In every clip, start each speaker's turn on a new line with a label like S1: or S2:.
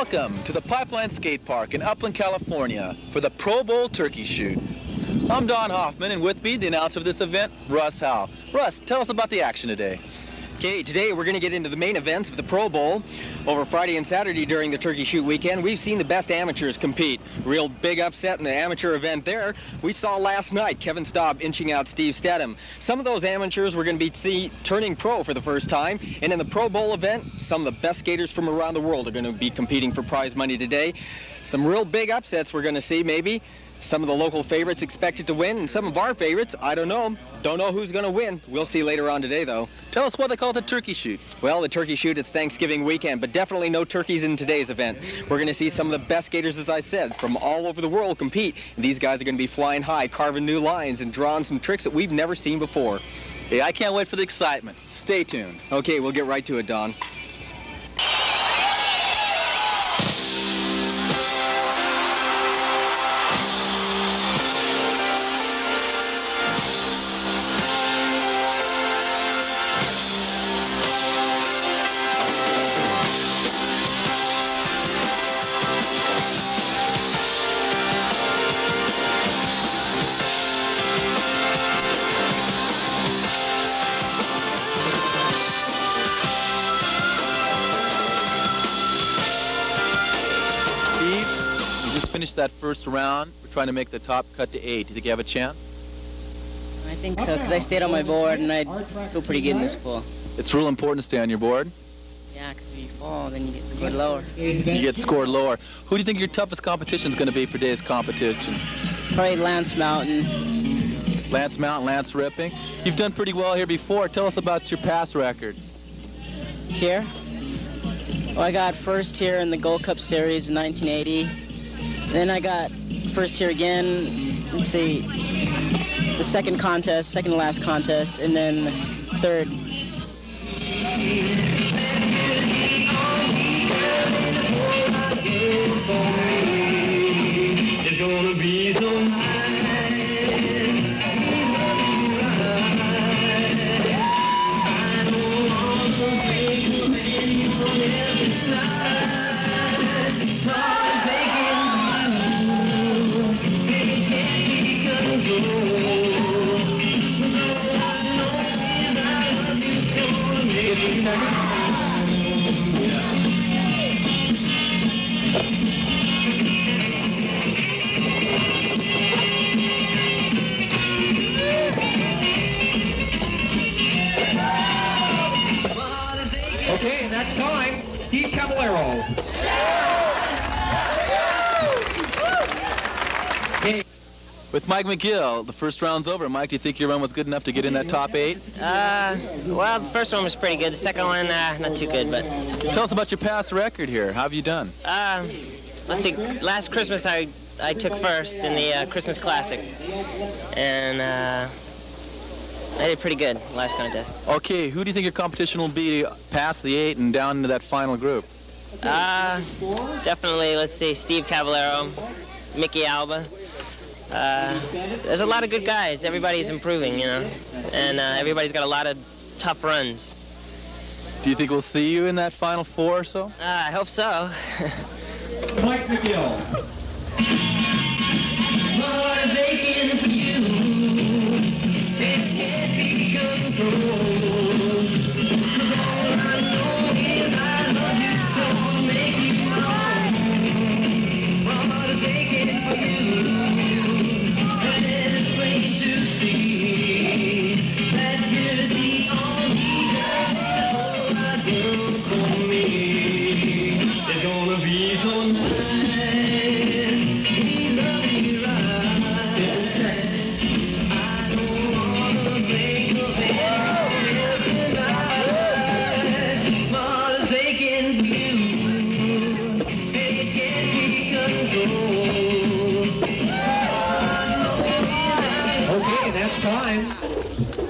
S1: Welcome to the Pipeline Skate Park in Upland, California for the Pro Bowl Turkey Shoot. I'm Don Hoffman, and with me, the announcer of this event, Russ Howe. Russ, tell us about the action today.
S2: Okay, today we're going to get into the main events of the Pro Bowl. Over Friday and Saturday during the Turkey Shoot weekend, we've seen the best amateurs compete. Real big upset in the amateur event there. We saw last night Kevin Staub inching out Steve Stedham. Some of those amateurs were going to be turning pro for the first time. And in the Pro Bowl event, some of the best skaters from around the world are going to be competing for prize money today. Some real big upsets we're going to see maybe. Some of the local favorites expected to win, and some of our favorites, I don't know. Don't know who's going to win. We'll see later on today, though.
S1: Tell us what they call the Turkey Shoot.
S2: Well, the Turkey Shoot, it's Thanksgiving weekend, but definitely no turkeys in today's event. We're going to see some of the best skaters, as I said, from all over the world compete. And these guys are going to be flying high, carving new lines, and drawing some tricks that we've never seen before.
S1: Hey, I can't wait for the excitement. Stay tuned.
S2: Okay, we'll get right to it, Don.
S1: Finish that first round. We're trying to make the top cut to 8. Do you think you have a chance?
S3: I think so, because I stayed on my board and I feel pretty good in this pool.
S1: It's real important to stay on your board.
S3: Yeah, because if you fall, then you get scored lower.
S1: You get scored lower. Who do you think your toughest competition is going to be for today's competition?
S3: Probably Lance Mountain.
S1: Lance Mountain, Lance Ripping. You've done pretty well here before. Tell us about your pass record.
S3: Here? Well, I got first here in the Gold Cup Series in 1980. Then I got first here again, let's see, the second to last contest, and then third. It's gonna be so
S4: Okay, that's time. Steve Caballero. Okay.
S1: With Mike McGill, the first round's over. Mike, do you think your run was good enough to get in that top 8?
S5: Well, the first one was pretty good. The second one, not too good, but...
S1: Tell us about your past record here. How have you done?
S5: Let's see. Last Christmas, I took first in the Christmas Classic. And, I did pretty good last contest.
S1: Okay, who do you think your competition will be past the 8 and down into that final group?
S5: Definitely, let's see, Steve Caballero, Mickey Alba. There's a lot of good guys. Everybody's improving, you know, and everybody's got a lot of tough runs.
S1: Do you think we'll see you in that final 4 or so?
S5: I hope so.
S4: Mike McGill.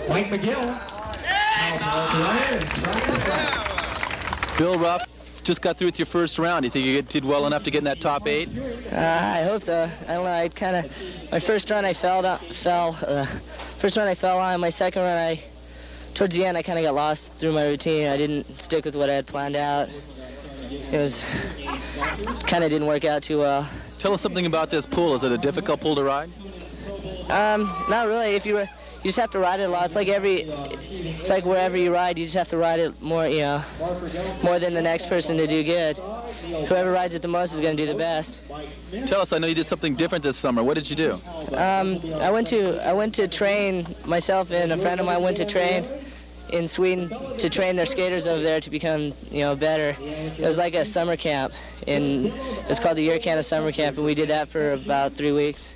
S4: Mike McGill.
S1: Bill Ruff just got through with your first round. Do you think you did well enough to get in that top 8?
S3: I hope so. I don't know. I kind of, my first run I fell on. My second run towards the end I kind of got lost through my routine. I didn't stick with what I had planned out. it was kind of didn't work out too well.
S1: Tell us something about this pool. Is it a difficult pool to ride?
S3: Not really. You just have to ride it a lot. It's like wherever you ride, you just have to ride it more, more than the next person to do good. Whoever rides it the most is going to do the best.
S1: Tell us, I know you did something different this summer. What did you do?
S3: I went to train, myself and a friend of mine went to train in Sweden to train their skaters over there to become, better. It was like a summer camp, and it's called the Year Summer Camp, and we did that for about 3 weeks.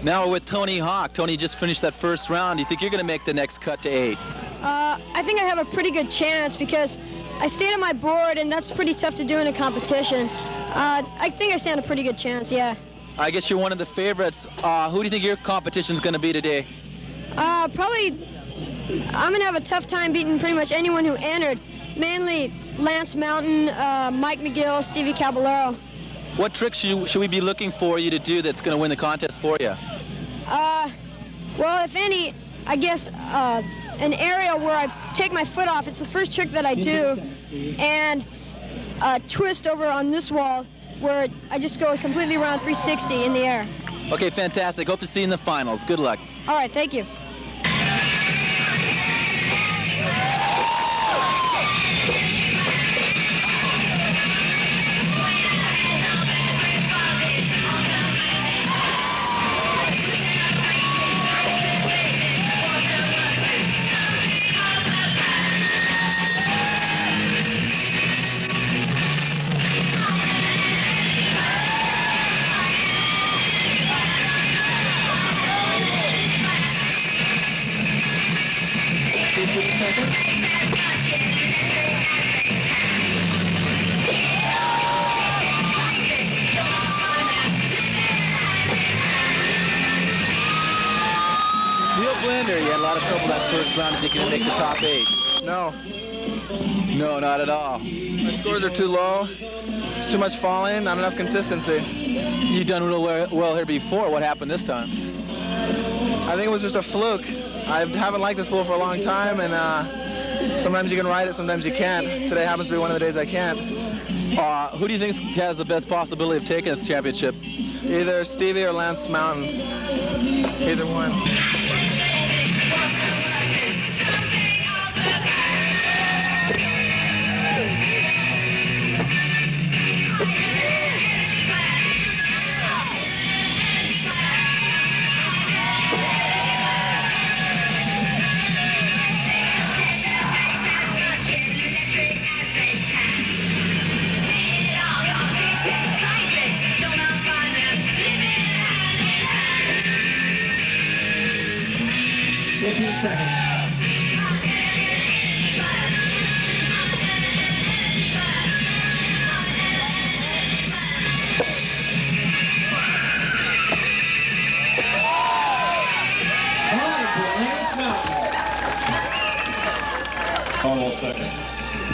S1: Now we're with Tony Hawk. Tony just finished that first round. Do you think you're going to make the next cut to 8?
S6: I think I have a pretty good chance because I stayed on my board, and that's pretty tough to do in a competition. I think I stand a pretty good chance, yeah.
S1: I guess you're one of the favorites. Who do you think your competition's going to be today?
S6: Probably I'm going to have a tough time beating pretty much anyone who entered, mainly Lance Mountain, Mike McGill, Stevie Caballero.
S1: What tricks should we be looking for you to do that's going to win the contest for you?
S6: Well, if any, I guess an aerial where I take my foot off. It's the first trick that I do. And a twist over on this wall where I just go completely around 360 in the air.
S1: Okay, fantastic. Hope to see you in the finals. Good luck.
S6: All right, thank you.
S1: Blender, you had a lot of trouble that first round. Did you make the top 8?
S7: No.
S1: No, not at all.
S7: My scores are too low. It's too much falling, not enough consistency.
S1: You've done real well here before. What happened this time?
S7: I think it was just a fluke. I haven't liked this pool for a long time, and sometimes you can ride it, sometimes you can't. Today happens to be one of the days I can't.
S1: Who do you think has the best possibility of taking this championship?
S7: Either Stevie or Lance Mountain. Either one.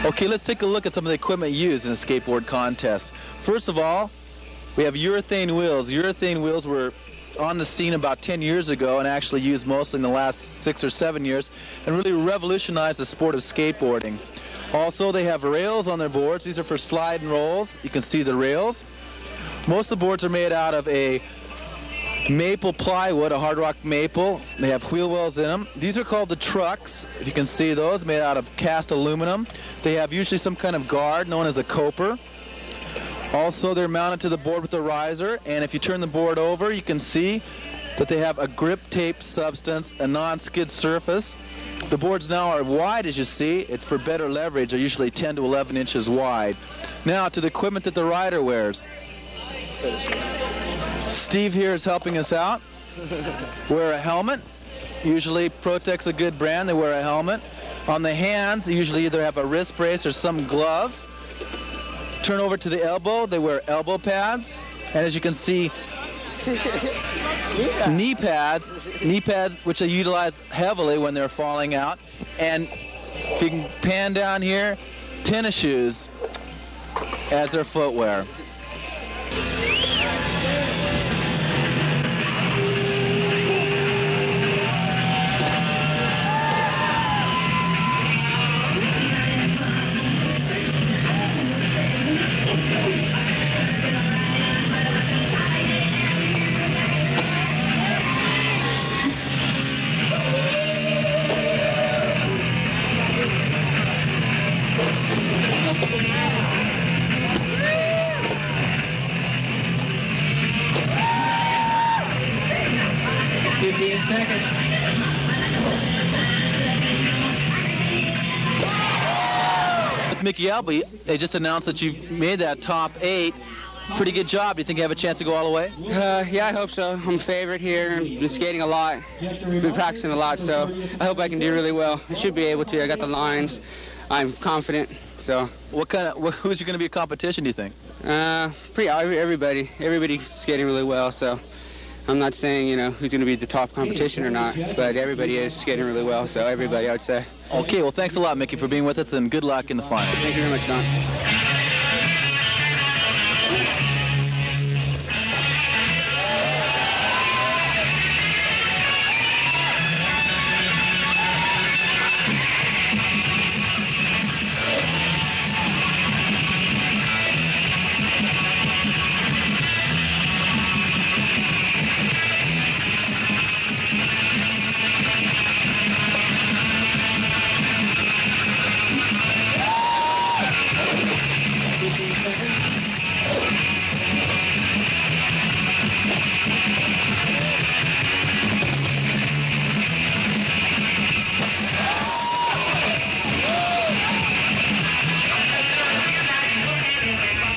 S1: Okay, let's take a look at some of the equipment used in a skateboard contest. First of all, we have urethane wheels. Urethane wheels were on the scene about 10 years ago and actually used mostly in the last 6 or 7 years and really revolutionized the sport of skateboarding. Also, they have rails on their boards. These are for slide and rolls. You can see the rails. Most of the boards are made out of a maple plywood, a hard rock maple. They have wheel wells in them. These are called the trucks, if you can see those, made out of cast aluminum. They have usually some kind of guard known as a coper. Also, they're mounted to the board with a riser, and if you turn the board over, you can see that they have a grip tape substance, a non-skid surface. The boards now are wide, as you see. It's for better leverage. They're usually 10 to 11 inches wide. Now to the equipment that the rider wears. Steve here is helping us out. Wear a helmet. Usually Protec's a good brand. They wear a helmet. On the hands, they usually either have a wrist brace or some glove. Turn over to the elbow. They wear elbow pads. And as you can see, knee pads, which they utilize heavily when they're falling out. And if you can pan down here, tennis shoes as their footwear. Mickey Alba, they just announced that you made that top 8. Pretty good job. Do you think you have a chance to go all the way?
S8: Yeah, I hope so. I'm a favorite here. I've been skating a lot. Been practicing a lot, so I hope I can do really well. I should be able to. I got the lines. I'm confident. So.
S1: Who's going to be a competition, do you think?
S8: Everybody. Everybody's skating really well, so I'm not saying, who's going to be the top competition or not, but everybody is skating really well, so everybody, I would say.
S1: Okay, well, thanks a lot, Mickey, for being with us, and good luck in the final.
S8: Thank you very much, Don.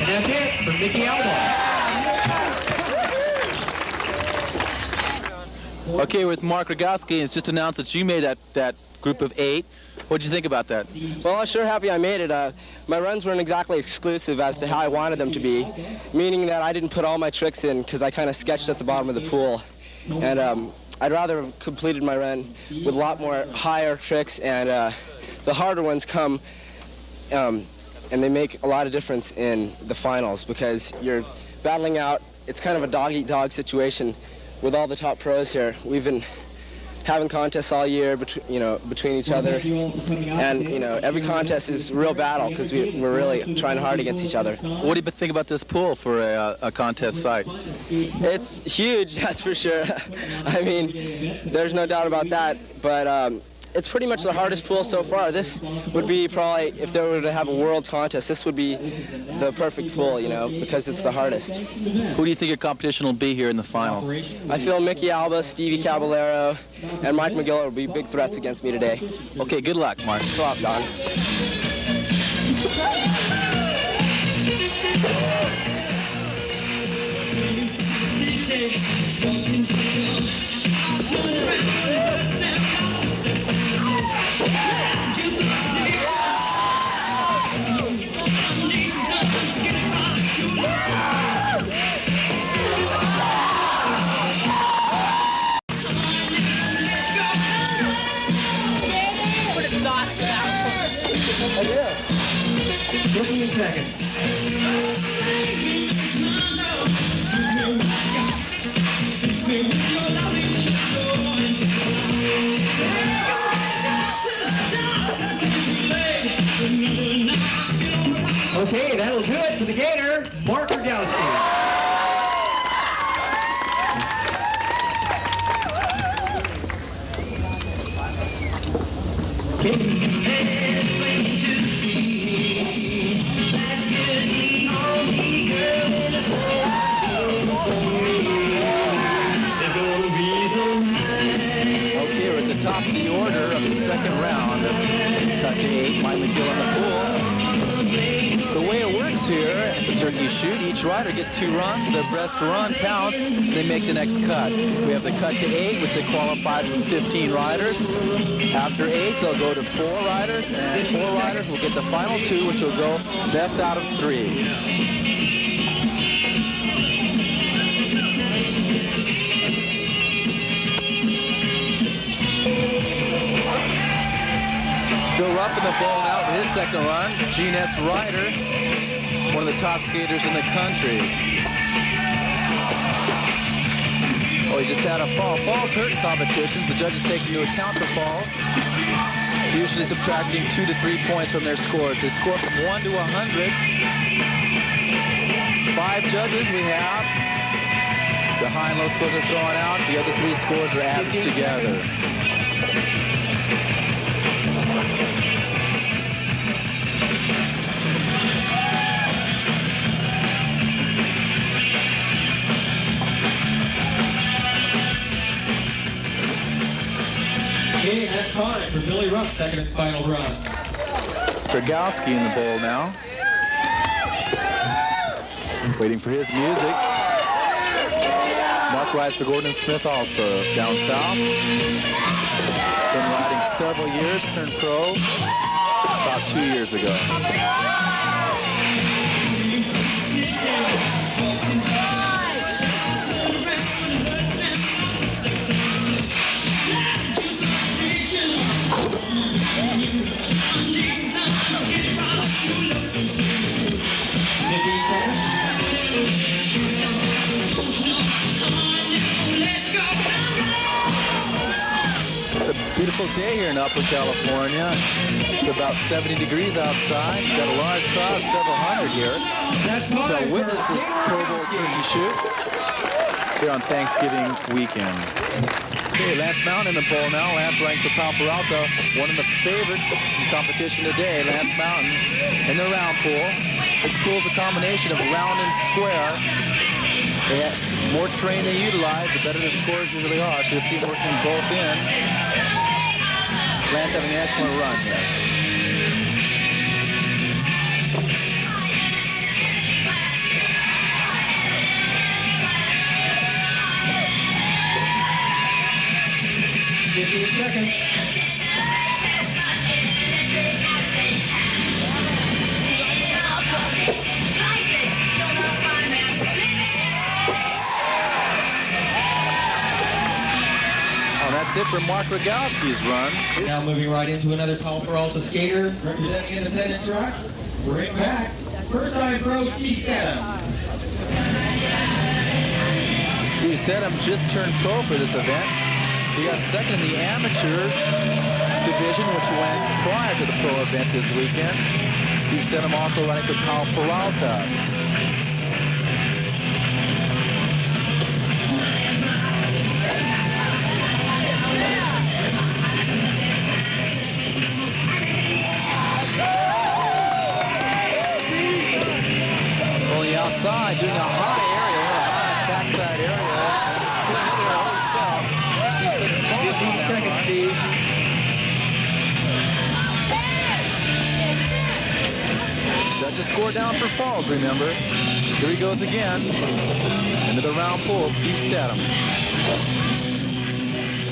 S4: That's it for Mickey Alba.
S1: Okay, with Mark Rogowski, it's just announced that you made that group of 8. What did you think about that?
S9: Well, I'm sure happy I made it. My runs weren't exactly exclusive as to how I wanted them to be, meaning that I didn't put all my tricks in because I kind of sketched at the bottom of the pool. And I'd rather have completed my run with a lot more higher tricks, and the harder ones come, and they make a lot of difference in the finals because you're battling out. It's kind of a dog-eat-dog situation with all the top pros here. We've been having contests all year between each other, and every contest is a real battle because we're really trying hard against each other.
S1: What do you think about this pool for a contest site?
S9: It's huge, that's for sure. I mean, there's no doubt about that, but it's pretty much the hardest pool so far. This would be probably, if they were to have a world contest, this would be the perfect pool, because it's the hardest.
S1: Who do you think your competition will be here in the finals?
S9: I feel Mickey Alba, Stevie Caballero, and Mike McGill will be big threats against me today.
S1: Okay, good luck, Mark.
S9: Thanks a lot, Don.
S4: Seconds. Okay, that'll do it for the gator, Mark Rogowski. There's gonna be
S1: Each rider gets 2 runs. Their best run counts. They make the next cut. We have the cut to 8, which they qualified from 15 riders. After 8, they'll go to 4 riders, and 4 riders will get the final 2, which will go best out of 3. Bill Rupp in the bowl now for his second run. G.S. Ryder, one of the top skaters in the country. Oh, he just had a fall. Falls hurt in competitions. The judges take into account the falls, usually subtracting 2 to 3 points from their scores. They score from 1 to 100. 5 judges we have. The high and low scores are thrown out. The other 3 scores are averaged together.
S4: Okay, that's time for Billy Rupp's second and final run.
S1: Dragowski in the bowl now. Waiting for his music. Mark rides for Gordon Smith also down south. Been riding several years, turned pro about 2 years ago. Beautiful day here in Upper California. It's about 70 degrees outside. We've got a large crowd, several hundred here, to witness this Pro Bowl turkey shoot here on Thanksgiving weekend. Okay, Lance Mountain in the bowl now. Lance riding for Pal Peralta, one of the favorites in competition today. Lance Mountain in the round pool. This pool is a combination of round and square. They have more terrain they utilize, the better the scores usually are. So you'll see them working both ends. Lance having an excellent run here.
S4: Seconds.
S1: That's it for Mark Rogowski's run.
S4: Now moving right into another Pal Peralta skater representing independent truck. Bring back first time pro Steve Sedum.
S1: Steve Sedum just turned pro for this event. He got second in the amateur division, which went prior to the pro event this weekend. Steve Sedum also running for Pal Peralta. Outside, doing a high aerial, a backside aerial. Doing another 15 seconds, Steve. Judges score down for falls, remember. Here he goes again. Into the round pool, Steve Statham.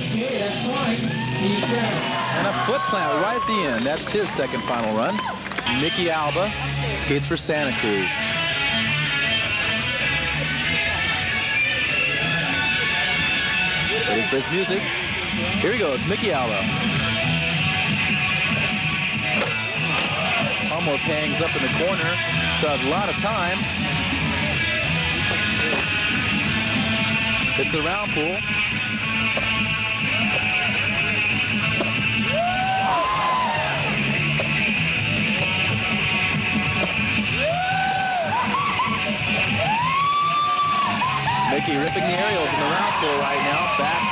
S4: Okay, that's fine. Steve Statham.
S1: And a foot plant right at the end. That's his second final run. Mickey Alba skates for Santa Cruz. Waiting for his music. Here he goes, Mickey Alba. Almost hangs up in the corner, so has a lot of time. It's the round pool. Mickey ripping the aerials in the round pool right now. Back.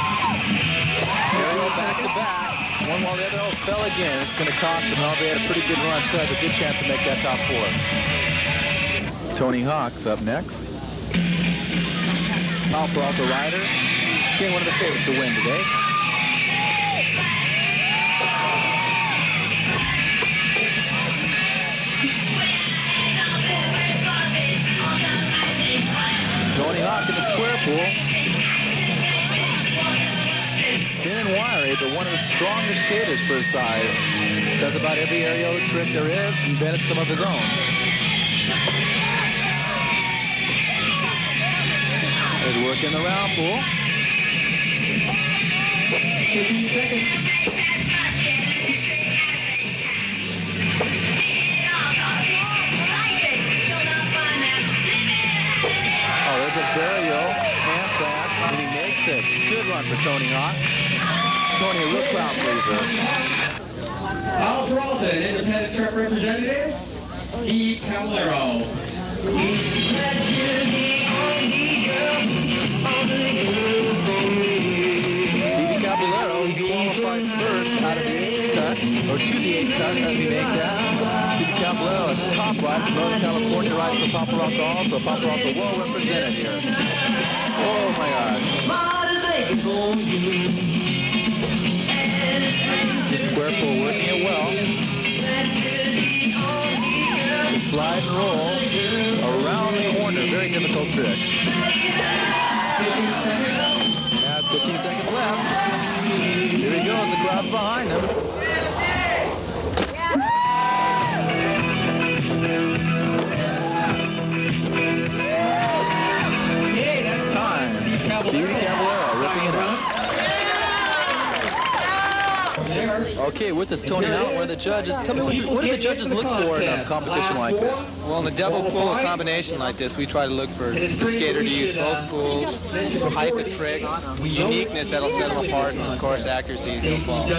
S1: Aerial back to back. One while the other fell again. It's going to cost him. Well, they had a pretty good run. Still has a good chance to make that top 4. Tony Hawk's up next. Pal Peralta rider. Again, one of the favorites to win today. pool. He's thin and wiry, but one of the stronger skaters for his size. Does about every aerial trick there is, invented some of his own. There's work in the round pool. Oh, there's a varial hand plant, and he makes it. Good run for Tony Hawk. Tony, a real crowd pleaser.
S4: Al Peralta, independent truck representative, Steve Caballero.
S1: Stevie Caballero, he qualified first out of the 8 cut, or to the 8 cut of the 8 cut. Stevie Caballero, a top ride from Northern California, rides for Paparoca also. Paparoca well represented here. Oh my God. The square pull working it well. To slide and roll around the corner, very difficult trick. Now 15 seconds left. Here he goes, the crowd's behind him. It's time. Stevie Caballero ripping it out. Okay, with us Tony Allen, one of the judges. Tell me, what do the judges look for in a competition like this?
S10: Well, in a double pool combination like this, we try to look for the skater to use both pools, height of tricks, uniqueness that'll set them apart, and of course accuracy of the falls.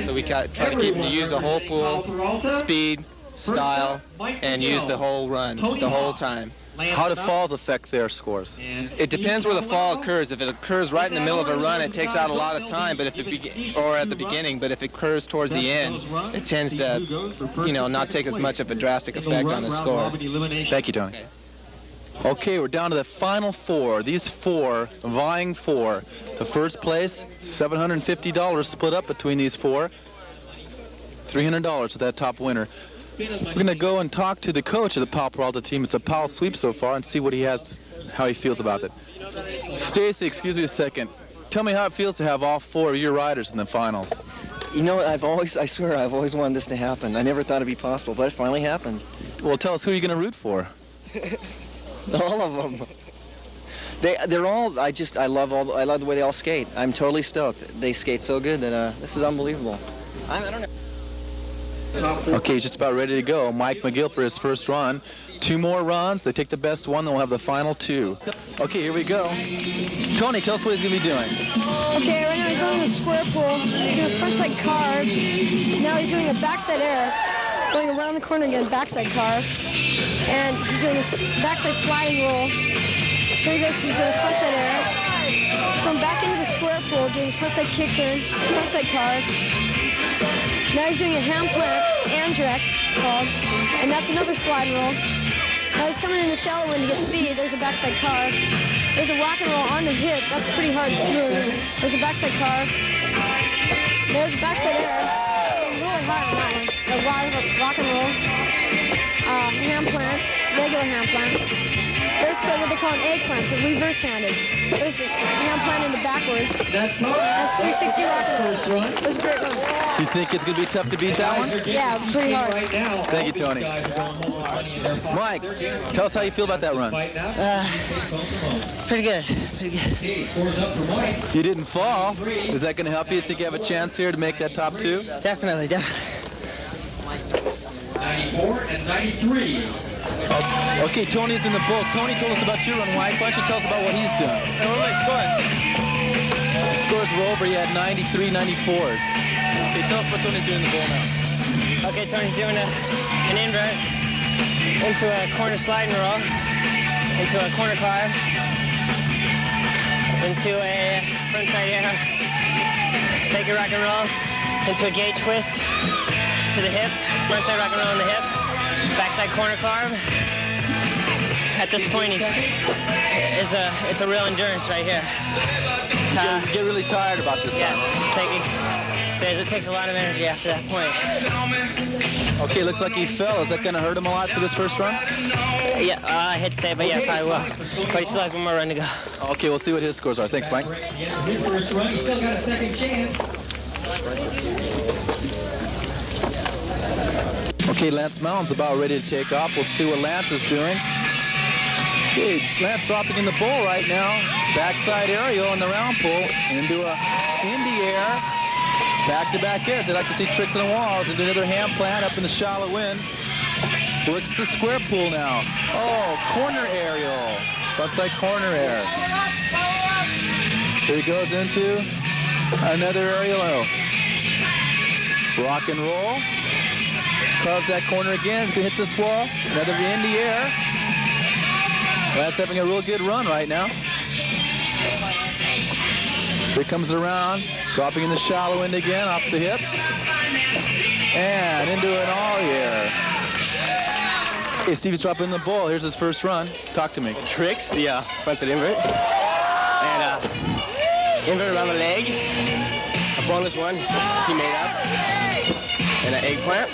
S10: So we try to keep them to use the whole pool, speed, style, and use the whole run the whole time.
S1: How do falls affect their scores?
S10: It depends where the fall occurs. If it occurs right in the middle of a run, it takes out a lot of time, but if it or at the beginning. But if it occurs towards the end, it tends to, not take as much of a drastic effect on the score.
S1: Thank you, Tony. Okay, we're down to the final 4. These 4 vying for the first place. $750 split up between these 4. $300 to that top winner. We're going to go and talk to the coach of the Pal Peralta team. It's a Pal sweep so far, and see what he has, how he feels about it. Stacy, excuse me a second. Tell me how it feels to have all 4 of your riders in the finals.
S11: You know, I swear I've always wanted this to happen. I never thought it'd be possible, but it finally happened.
S1: Well, tell us who you're going to root for.
S11: All of them. They're all, I love the way they all skate. I'm totally stoked. They skate so good that this is unbelievable. I don't know.
S1: Okay, he's just about ready to go. Mike McGill for his first run. 2 more runs. They take the best one, then we'll have the final 2. Okay, here we go. Tony, tell us what he's going to be doing.
S6: Okay, right now he's going to the square pull, doing a frontside carve. Now he's doing a backside air, going around the corner again, backside carve. And he's doing a backside sliding roll. Here he goes, he's doing a frontside air. He's going back into the square pull, doing frontside kick turn, frontside carve. Now he's doing a hand plant and direct called, and that's another slide roll. Now he's coming in the shallow end to get speed. There's a backside carve. There's a rock and roll on the hip. That's a pretty hard move. There's a backside carve. There's a backside air. So really high on that one. A rock and roll. Hand plant, regular hand plant. There's what they call an eggplant, so reverse-handed. There's a hand plant into backwards. That's 360 rock and roll. It was a great run.
S1: You think it's going to be tough to beat that one?
S6: Yeah, pretty hard.
S1: Thank you, Tony. Mike, tell us how you feel about that run.
S3: Pretty good. Pretty good.
S1: You didn't fall. Is that going to help you? Think you have a chance here to make that top 2?
S3: Definitely.
S4: 94 and 93.
S1: Okay, Tony's in the book. Tony told us about your run, Mike. Why don't you tell us about what he's doing?
S3: What are my scores?
S1: His scores were over. He had 93, 94s. Okay, tell us what Tony's doing in the bowl now.
S3: Okay, Tony's doing an invert into a corner sliding roll, into a corner carve, into a frontside air, fake rock and roll, into a gate twist to the hip, frontside rock and roll on the hip, backside corner carve. At this point, it's a real endurance right here.
S1: You get really tired about this time.
S3: Yes, thank you. Says it takes a lot of energy after that point.
S1: Okay, looks like he fell. Is that going to hurt him a lot for this first run?
S5: Yeah, I hate to say it, but yeah, probably will. But he still has one more run to go.
S1: Okay, we'll see what his scores are. Thanks, Mike.
S4: His first run, he still got a second chance.
S1: Okay, Lance Mountain's about ready to take off. We'll see what Lance is doing. Okay, Lance dropping in the bowl right now. Backside aerial in the round pull into a Indy air. Back-to-back airs. They like to see tricks on the walls. Into another hand plant up in the shallow end. Works the square pull now. Oh, corner aerial. Frontside corner air. Here he goes into another aerial. Rock and roll. Carves that corner again. He's going to hit this wall. Another in the air. That's having a real good run right now. Here comes around. Dropping in the shallow end again. Off the hip. And into an all air. Okay, Steve's dropping in the ball. Here's his first run. Talk to me.
S9: Tricks, the frontside invert. And invert around the leg. A bonus one he made up. And an eggplant.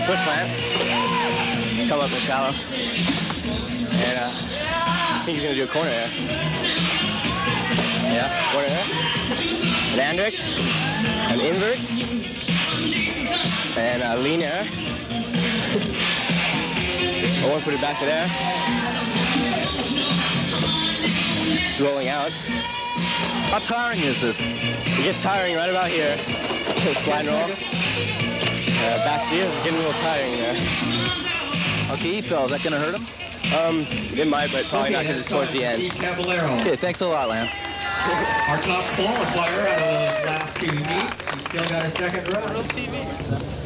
S9: Foot plant. Come up in shallow. And I think he's going to do a corner air. Yeah, corner air. An andric. An invert. And a lean air. A one-footed backside air. It's rolling out.
S1: How tiring is this?
S9: It gets tiring right about here. Slide roll. Back seat is getting a little tiring there.
S1: Okay, he fell. Is that going to hurt him?
S9: It might, but probably not because it's towards the end.
S1: Okay, thanks a lot, Lance.
S4: Our top qualifier out of the last two meets. He's still got a second run.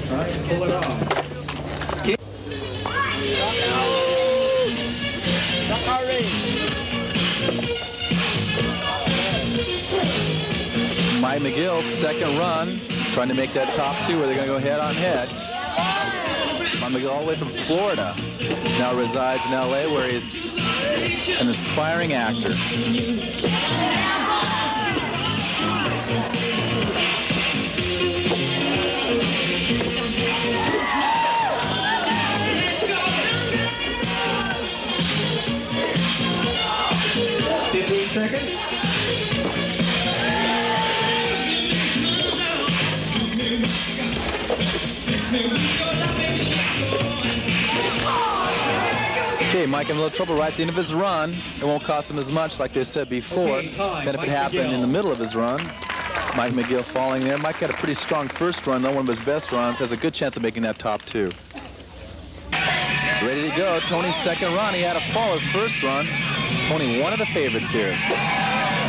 S4: Trying to pull it off.
S1: Mike McGill's second run, trying to make that top two where they're going to go head on head. Mike McGill all the way from Florida. He now resides in LA where he's an aspiring actor.
S4: Seconds.
S1: Okay, Mike in a little trouble right at the end of his run. It won't cost him as much, like they said before. Then if it happened in the middle of his run, Mike McGill falling there. Mike had a pretty strong first run, though, one of his best runs. Has a good chance of making that top two. Ready to go. Tony's second run. He had a fall his first run. Tony, one of the favorites here.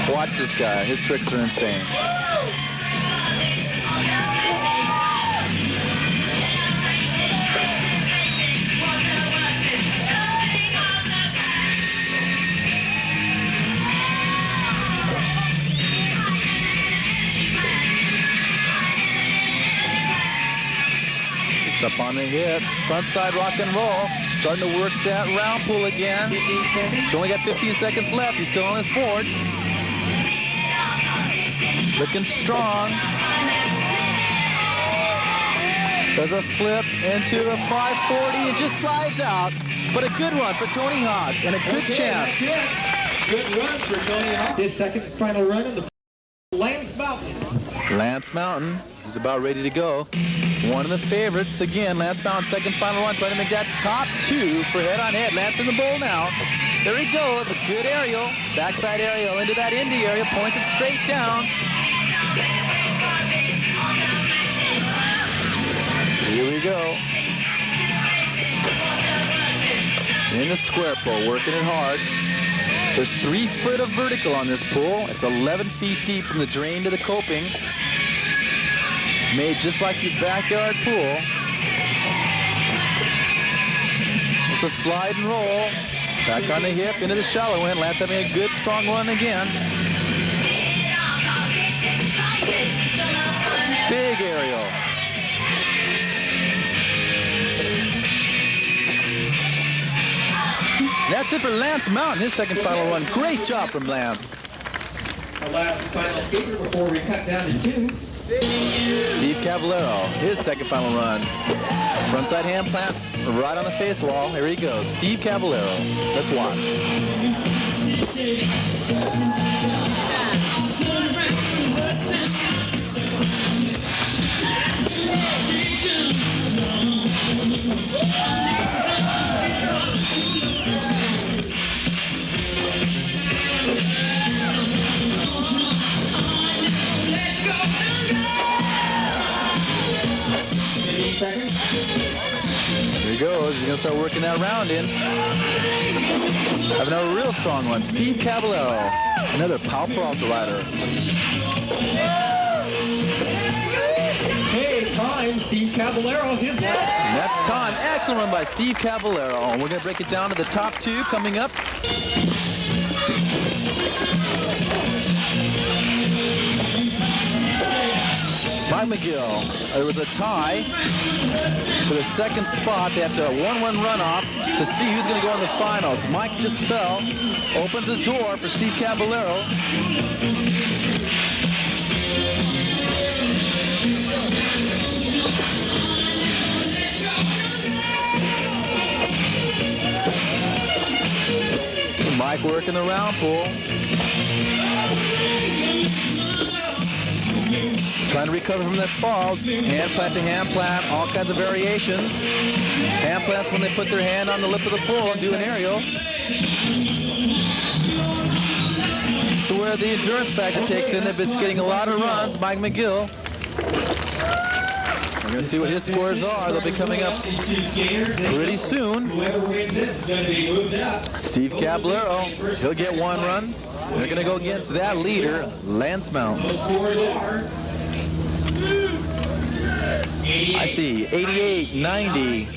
S1: Watch this guy. His tricks are insane. It's up on the hip. Front side rock and roll. Starting to work that round pull again. He's only got 15 seconds left. He's still on his board. Looking strong. Does a flip into a 540 and just slides out. But a good run for Tony Hawk and a good chance.
S4: Good run for Tony Hawk. His second and final run in the Lance Mountain.
S1: Lance Mountain is about ready to go. One of the favorites again. Lance Mountain second final run, trying to make that top two for head on head. Lance in the bowl now. There he goes. A good aerial. Backside aerial into that Indy area. Points it straight down. Here we go. In the square pull, working it hard. There's 3 foot of vertical on this pool. It's 11 feet deep from the drain to the coping. Made just like your backyard pool. It's a slide and roll. Back on the hip, into the shallow end. Lance having a good, strong run again. Big aerial. That's it for Lance Mountain, his second final run. Great job from Lance.
S4: Our last and final skater before we cut down to 2.
S1: Steve Cavallero, his second final run. Frontside hand plant right on the face wall. Here he goes. Steve Cavallero. Let's watch. Here he goes. He's going to start working that round in. Having a real strong one. Steve Cavallero. Another Pal Peralta rider.
S4: Hey, time, Steve Cavallero, his last.
S1: And that's time. Excellent run by Steve Cavallero. And we're going to break it down to the top two coming up. Mike McGill. There was a tie for the second spot. They have to 1-1 runoff to see who's going to go in the finals. Mike just fell. Opens the door for Steve Cavallero. Mike working the round pull. Trying to recover from that fall. Hand plant to hand plant, all kinds of variations. Hand plants when they put their hand on the lip of the pool and do an aerial. So where the endurance factor takes in, they've been getting a lot of runs. Mike McGill. We're going to see what his scores are. They'll be coming up pretty soon. Steve Cavallero, he'll get one run. They're going to go against that leader, Lance Mount. I see 88, 90,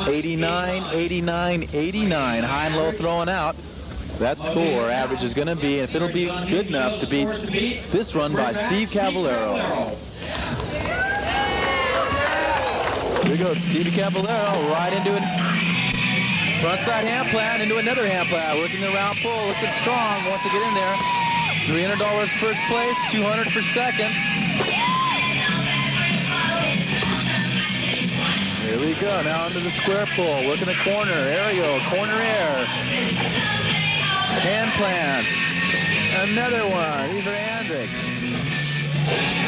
S1: 89, 89, 89. High and low throwing out. That score average is going to be, if it'll be good enough to beat this run by Steve Cavallero. Here goes Stevie Cavallero right into it. Frontside hand plant into another hand plant. Working the round pull, looking strong. Wants to get in there. $300 first place, $200 for second. Here we go, now into the square pull. Working the corner, aerial, corner air. Hand plants. Another one. These are Andricks.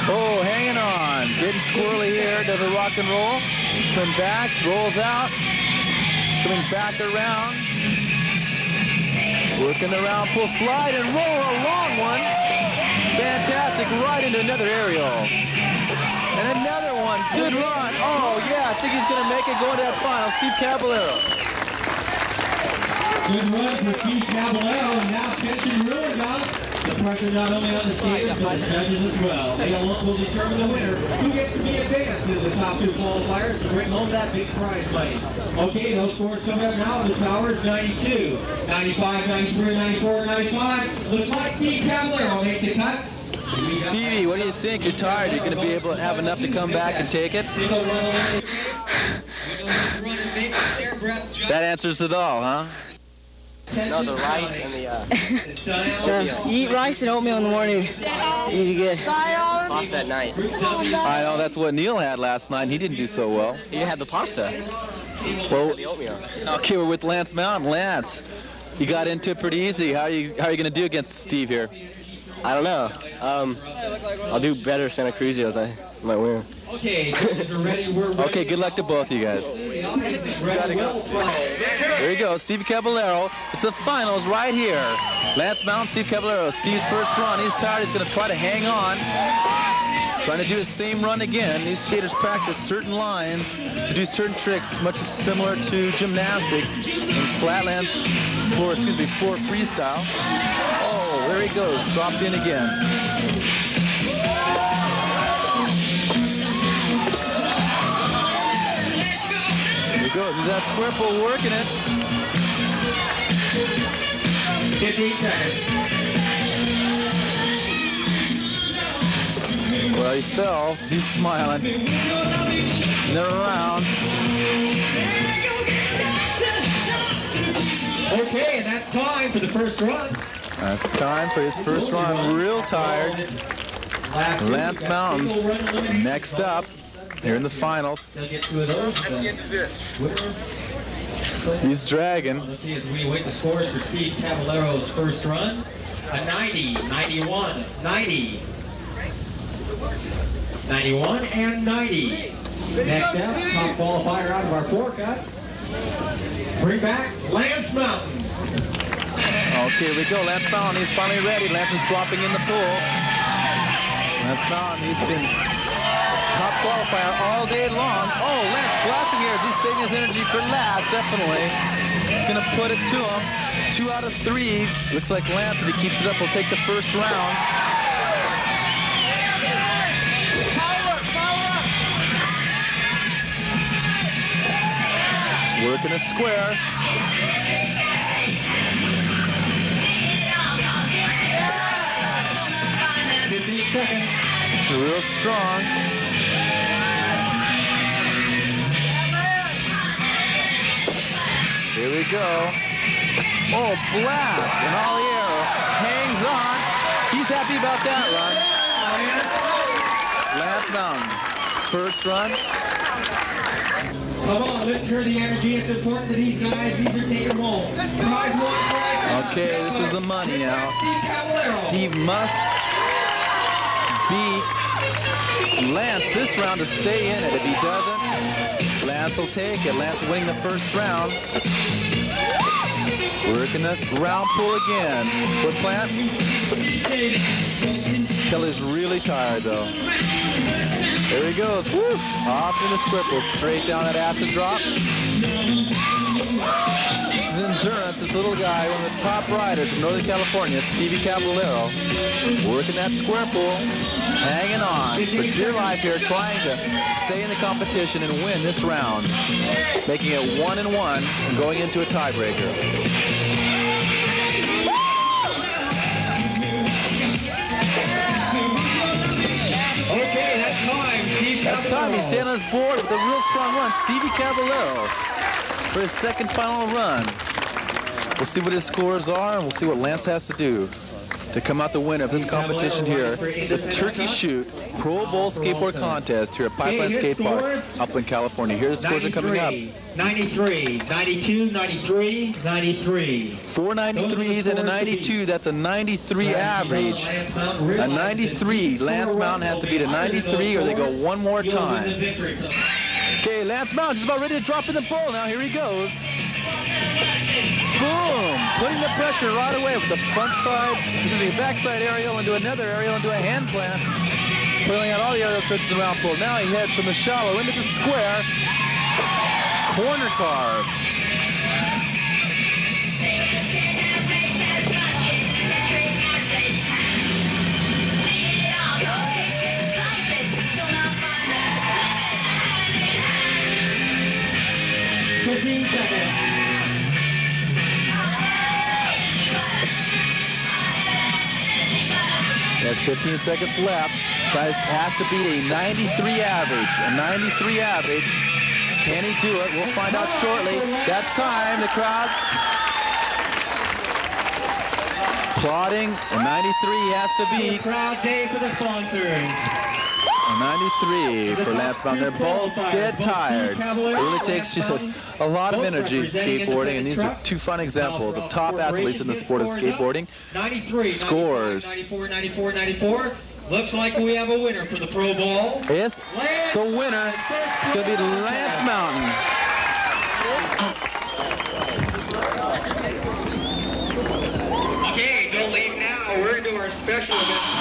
S1: Oh, hanging on. Getting squirrely here. Does a rock and roll. Coming back, rolls out. Coming back around. Working the round pull, slide and roll. A long one. Fantastic. Right into another aerial. And another one. Good run. Oh, yeah. I think he's going to make it going to that final. Steve Cavallero.
S4: Good run for Steve Cavallero, and now tension really got the pressure not only on the skaters, but the judges as well. They will determine the winner, who gets to be advanced to the top two qualifiers to bring home that big prize money. Okay, those scores coming up now. The Towers 92, 95, 93, 94, 95. Looks like Steve Cavallero makes the cut.
S1: Stevie, what do you think? You're tired. You're going to be able to have enough to come back and take it? That answers it all, huh?
S5: No, the rice and the
S3: You eat rice and oatmeal in the morning. You get
S5: pasta at night.
S1: I know that's what Neil had last night, and he didn't do so well.
S5: He didn't have the pasta.
S1: Well,
S5: The oatmeal.
S1: okay, we're with Lance Mountain. Lance, you got into it pretty easy. How are you going to do against Steve here?
S5: I don't know. I'll do better Santa Cruz's. I might win.
S4: Okay, ready. We're ready.
S1: Okay, good luck to both of you guys. There you go, Steve Cavallero. It's the finals right here. Lance Mountain, Steve Cavallero. Steve's first run. He's tired. He's going to try to hang on. Trying to do his same run again. These skaters practice certain lines to do certain tricks, much similar to gymnastics in flatland floor freestyle. Oh, there he goes. Dropped in again. Goes. He's at square pull working it.
S4: 15 seconds.
S1: Well, he fell. He's smiling. They're around.
S4: Okay, and that's time for the first run.
S1: That's time for his first run. Real tired. Lance Mountains next up. here in the finals.
S4: They'll get 2 of those.
S1: He's dragging.
S4: Let's see as we await the scores for Steve Cavallero's first run. A 90, 91, 90, 91, and 90. Next up, top qualifier out of our forecut. Bring back Lance Mountain.
S1: Okay, here we go. Lance Mountain, he's finally ready. Lance is dropping in the pool. Lance Mountain, he's been top qualifier all day long. Oh, Lance blasting here. He's saving his energy for last, definitely. He's going to put it to him. 2 out of 3. Looks like Lance, if he keeps it up, will take the first round. Working a square. Real strong. Here we go. Oh, blast! And Oliero hangs on. He's happy about that run. Lance Mountain, first run.
S4: Come on, let's hear the energy. It's important to these guys. These are taking home. Prize 1, prize 2.
S1: Okay, this is the money now. Steve must beat Lance this round to stay in it. If he doesn't, Lance will take it. Lance winning the first round. Working the round pull again. Foot plant. Till he's really tired though. There he goes. Woo! Off in the squirtle. Straight down that acid drop. This is endurance. This little guy, one of the top riders from Northern California, Stevie Caballero, working that square pull, hanging on for dear life here, trying to stay in the competition and win this round, making it 1-1 and going into a tiebreaker.
S4: Okay, that's time.
S1: That's time. He's standing on his board with a real strong run. Stevie Caballero for his second final run. We'll see what his scores are, and we'll see what Lance has to do to come out the winner of this competition here, the Turkey Shoot Pro Bowl Skateboard Contest here at Pipeline Skate Park, Upland, California. Here the scores are coming up.
S4: 93, 92, 93, 93.
S1: 4 93s and a 92. That's a 93 average. A 93. Lance Mountain has to beat a 93 or they go one more time. Okay, Lance Mountain just about ready to drop in the bowl now. Here he goes. Boom! Putting the pressure right away with the front side, the backside aerial into another aerial into a hand plant. Pulling out all the aerial tricks in the round pull. Now he heads from the shallow into the square. Corner carve. There's 15 seconds left. Guy has to beat a 93 average. A 93 average. Can he do it? We'll find out shortly. That's time. The crowd applauding. A 93 he has to beat.
S4: Proud day for the sponsors.
S1: A 93 for Lance Mountain. They're both dead tired. It really takes you a lot of energy skateboarding, and these are two fun examples of top athletes in the sport of skateboarding.
S4: 93,
S1: Scores.
S4: 94, 94, 94. Looks like we have a winner for the Pro Bowl.
S1: Yes, the winner is going to be Lance Mountain.
S4: Okay, don't leave now. We're into our special event.